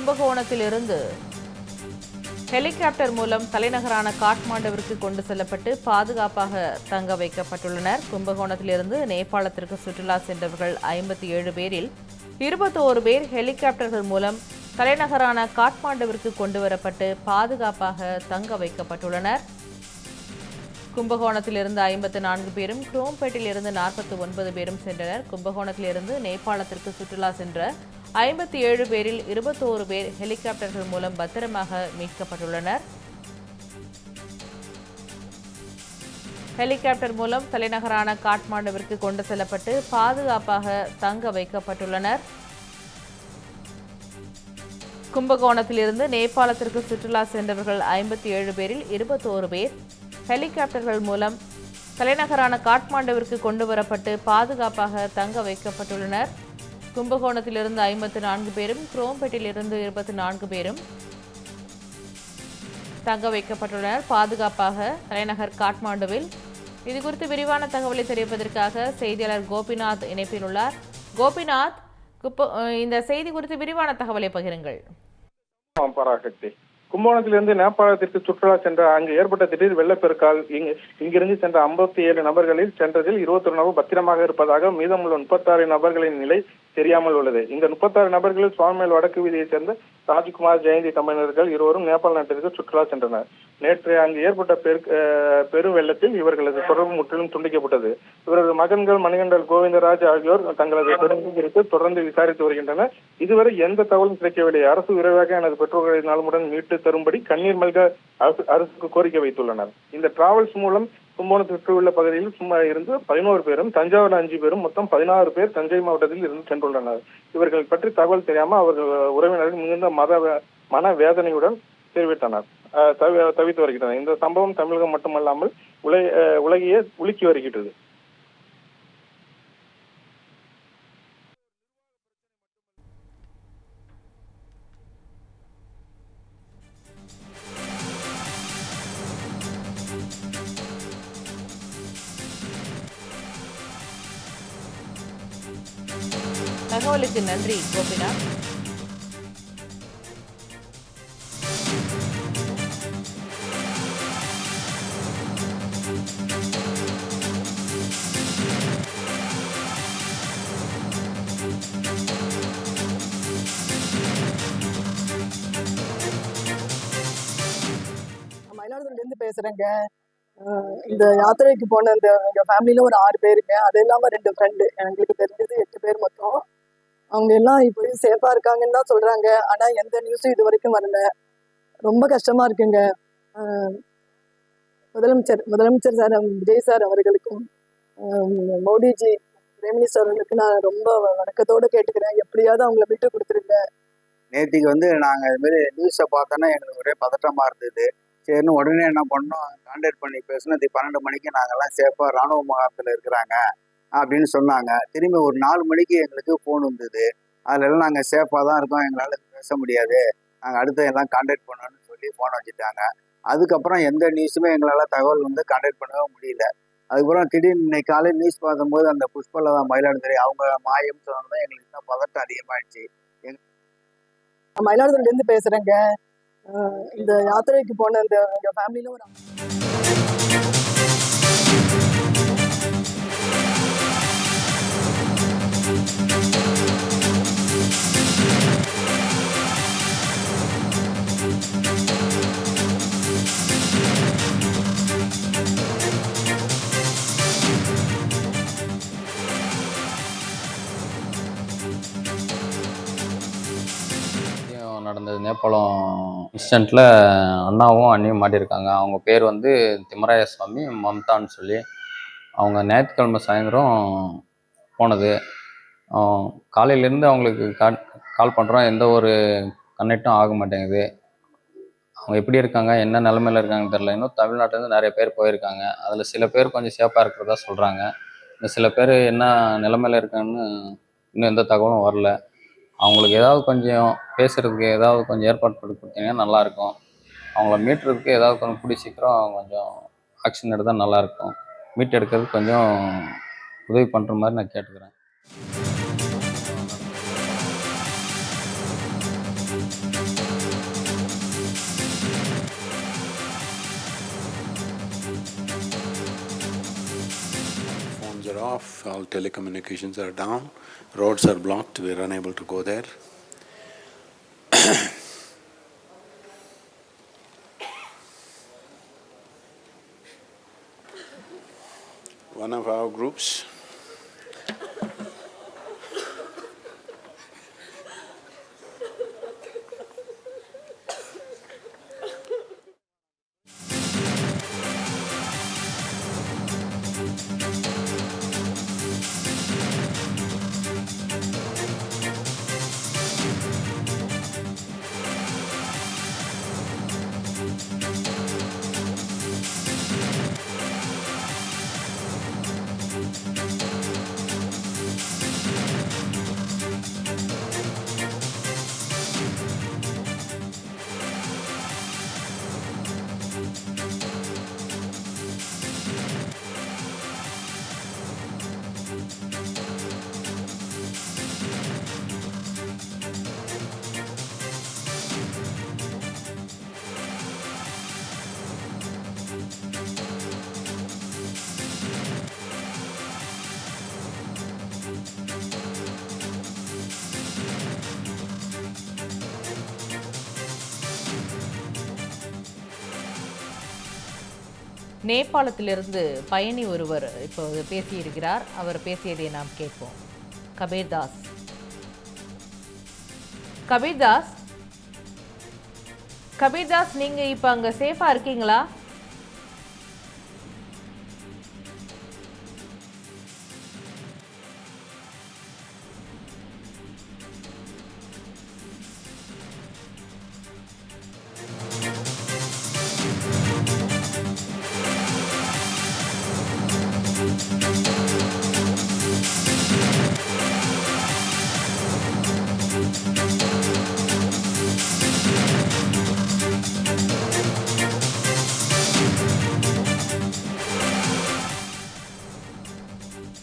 கும்பகோணத்திலிருந்து helicopter மூலம் தலைநகரான காட்மாண்டுவிற்கு கொண்டு செல்லப்பட்டு பாதுகாப்பாக தங்க வைக்கப்பட்டுள்ளனர். கும்பகோணத்திலிருந்து நேபாளத்திற்கு சுற்றுலா சென்றவர்கள் 57 பேரில் 21 பேர் ஹெலிகாப்டர்கள் மூலம் தலைநகரான காட்மாண்டுவிற்கு கொண்டுவரப்பட்டு பாதுகாப்பாக தங்க வைக்கப்பட்டுள்ளனர். கும்பகோணத்திலிருந்து 54 பேரும், குரோம்பேட்டிலிருந்து 49 பேரும் சென்றனர். கும்பகோணத்திலிருந்து நேபாளத்திற்கு சுற்றுலா சென்ற 57 பேரில் 21 பேர் ஹெலிகாப்டர்கள் மூலம் பத்திரமாக மீட்கப்பட்டுள்ளனர். ஹெலிகாப்டர் மூலம் தலைநகரான காட்மாண்டுவிற்கு கொண்டு செல்லப்பட்டு பாதுகாப்பாக தங்க வைக்கப்பட்டுள்ளனர். கும்பகோணத்திலிருந்து நேபாளத்திற்கு சுற்றுலா சென்றவர்கள் 57 பேரில் 21 பேர் ஹெலிகாப்டர்கள் மூலம் தலைநகரான காட்மாண்டுவிற்கு கொண்டு வரப்பட்டு பாதுகாப்பாக தங்க வைக்கப்பட்டுள்ளனர். கும்பகோணத்திலிருந்து 54 பேரும், குரோம்பேட்டிலிருந்து 24 பேரும் தங்க வைக்கப்பட்டுள்ளனர் பாதுகாப்பாக தலைநகர் காட்மாண்டுவில். இதுகுறித்து விரிவான தகவலை தெரிவிப்பதற்காக செய்தியாளர் கோபிநாத் இணைப்பில் உள்ளார். கோபிநாத், இந்த செய்தி குறித்து விரிவான தகவலை பகிருங்கள். கும்பகோணத்திலிருந்து நேபாளத்திற்கு சுற்றுலா சென்ற அங்கு ஏற்பட்ட திடீர் வெள்ளப்பெருக்கால் இங்கிருந்து சென்ற 57 நபர்களில் சென்றதில் 21 நபர் பத்திரமாக இருப்பதாக, மீதமுள்ள 36 நபர்களின் நிலை தெரியாமல் உள்ளது. இந்த 36 நபர்களில் சுவாமிமேல் வடக்கு வீதியைச் சேர்ந்த ராஜ்குமார், ஜெயந்தி தம்பதியினர்கள் இருவரும் நேபாள நாட்டிற்கு சுற்றுலா சென்றனர். நேற்று அங்கு ஏற்பட்ட பெரு வெள்ளத்தில் இவர்களது தொடர்பு முற்றிலும் துண்டிக்கப்பட்டது. இவரது மகன்கள் மணிகண்டல், கோவிந்தராஜ் ஆகியோர் தங்களது தொடர்பு குறித்து தொடர்ந்து விசாரித்து வருகின்றனர். இதுவரை எந்த தகவலும் கிடைக்கவில்லை. அரசு விரைவாக எனது பெற்றோர்களை நாளுமுடன் மீட்டு தரும்படி கண்ணீர் மல்க அரசுக்கு கோரிக்கை வைத்துள்ளனர். இந்த டிராவல்ஸ் மூலம் கும்பகோணத்திற்கு உள்ள பகுதியில் சும்மா இருந்து 11 பேரும், தஞ்சாவூர் 5 பேரும், மொத்தம் 16 பேர் தஞ்சை மாவட்டத்தில் இருந்து சென்றுள்ளனர். இவர்கள் பற்றி தகவல் தெரியாமல் அவர்கள் உறவினர்கள் மிகுந்த மன வேதனையுடன் தெரிவித்தனர், தவித்து வருகின்றனர். இந்த சம்பவம் தமிழகம் மட்டுமல்லாமல் உலகையே உலுக்கி வருகிறது. தகவலுக்கு நன்றி கோபிநாத். மயிலாடுதுறையிலேருந்து பேசுறேங்க. இந்த யாத்திரைக்கு போன எங்க ஃபேமிலியில ஒரு 6 பேருங்க. அது இல்லாம 2 ஃப்ரெண்டு, எங்களுக்கு தெரிஞ்சது 8 பேர் மொத்தம். அவங்க எல்லாம் இப்போ சேஃபா இருக்காங்கன்னு தான் சொல்றாங்க. ஆனா எந்த நியூஸும் இது வரைக்கும் வரல. ரொம்ப கஷ்டமா இருக்குங்க. முதலமைச்சர் சார் விஜய் சார் அவர்களுக்கும், மோடிஜி பிரைம் மினிஸ்டர் அவர்களுக்கு நான் ரொம்ப வணக்கத்தோடு கேட்டுக்கிறேன். எப்படியாவது அவங்கள விட்டு கொடுத்துருங்க. நேற்றுக்கு நாங்கள் இதுமாரி நியூஸை பார்த்தோன்னா எங்களுக்கு ஒரே பதட்டமாக இருந்தது. சரின்னு உடனே என்ன பண்ணோம், கான்டாக்ட் பண்ணி பேசினோம். 12 மணிக்கு நாங்கள்லாம் சேஃபாக இராணுவ முகாமத்தில் இருக்கிறாங்க அப்படின்னு சொன்னாங்க. திரும்பி ஒரு 4 மணிக்கு எங்களுக்கு ஃபோன் வந்தது. அதிலெல்லாம் நாங்கள் சேஃபாக தான் இருக்கோம், எங்களால் பேச முடியாது, நாங்கள் அடுத்த எல்லாம் கான்டாக்ட் பண்ணோன்னு சொல்லி ஃபோனை வச்சுட்டாங்க. அதுக்கப்புறம் எந்த நியூஸுமே எங்களால் தகவல் கான்டாக்ட் பண்ணவே முடியல. அதுக்கப்புறம் திடீர்னு இன்னைக்கு காலையில் நியூஸ் பார்க்கும்போது அந்த புஷ்பலதா மயிலாடுதுறை அவங்க மாயம் சொன்னதான் எங்களுக்கு இன்னும் பதட்டம் அதிகமாகிடுச்சு. மயிலாடுதுறையிலேருந்து பேசுகிறேங்க. இந்த யாத்திரைக்கு போன எங்கள் ஃபேமிலியில் ஒரு நடந்தது. நேபாளம் இன்சிடெண்ட்டில் அண்ணாவும் அண்ணியும் மாட்டியிருக்காங்க. அவங்க பேர் திம்மராய சுவாமி, மம்தான்னு சொல்லி. அவங்க ஞாயிற்றுக்கிழமை சாயந்தரம் போனது. காலையிலேருந்து அவங்களுக்கு கால் பண்ணுறோம், எந்த ஒரு கனெக்டும் ஆக மாட்டேங்குது. அவங்க எப்படி இருக்காங்க, என்ன நிலமையில இருக்காங்கன்னு தெரில. இன்னும் தமிழ்நாட்டிலேருந்து நிறைய பேர் போயிருக்காங்க. அதில் சில பேர் கொஞ்சம் சேஃபாக இருக்கிறதா சொல்கிறாங்க. இந்த சில பேர் என்ன நிலமையில இருக்காங்கன்னு இன்னும் எந்த தகவலும் வரல. அவங்களுக்கு ஏதாவது கொஞ்சம் பேசுகிறதுக்கு ஏதாவது கொஞ்சம் ஏற்பாடு பண்ணி கொடுத்தீங்கன்னா நல்லாயிருக்கும். அவங்கள மீட்டுறதுக்கு ஏதாவது கொஞ்சம் கூடிய சீக்கிரம் கொஞ்சம் ஆக்ஷன் எடுத்தால் நல்லாயிருக்கும். மீட் எடுக்கிறதுக்கு கொஞ்சம் உதவி பண்ணுற மாதிரி நான் கேட்டுக்கிறேன். off, all telecommunications are down, roads are blocked, we are unable to go there. One of our groups நேபாளத்திலிருந்து பயணி ஒருவர் இப்போது பேசியிருக்கிறார். அவர் பேசியதை நாம் கேட்போம். கபீர்தாஸ், கபீர்தாஸ், கபீர்தாஸ், நீங்க இப்ப அங்க சேஃபா இருக்கீங்களா?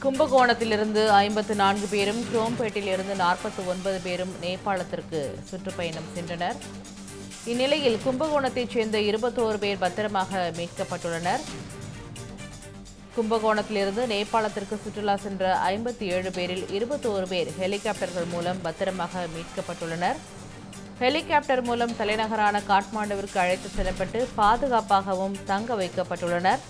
கும்பகோணத்திலிருந்து 54 பேரும், குரோம்பேட்டிலிருந்து 49 பேரும் நேபாளத்திற்கு சுற்றுப்பயணம் சென்றனர். இந்நிலையில் கும்பகோணத்தைச் சேர்ந்த 21 பேர் பத்திரமாக மீட்கப்பட்டுள்ளனர். கும்பகோணத்திலிருந்து நேபாளத்திற்கு சுற்றுலா சென்ற 57 பேரில் 21 பேர் ஹெலிகாப்டர்கள் மூலம் பத்திரமாக மீட்கப்பட்டுள்ளனர். ஹெலிகாப்டர் மூலம் தலைநகரான காட்மாண்டுவிற்கு அழைத்து செல்லப்பட்டு பாதுகாப்பாகவும் தங்க வைக்கப்பட்டுள்ளனர்.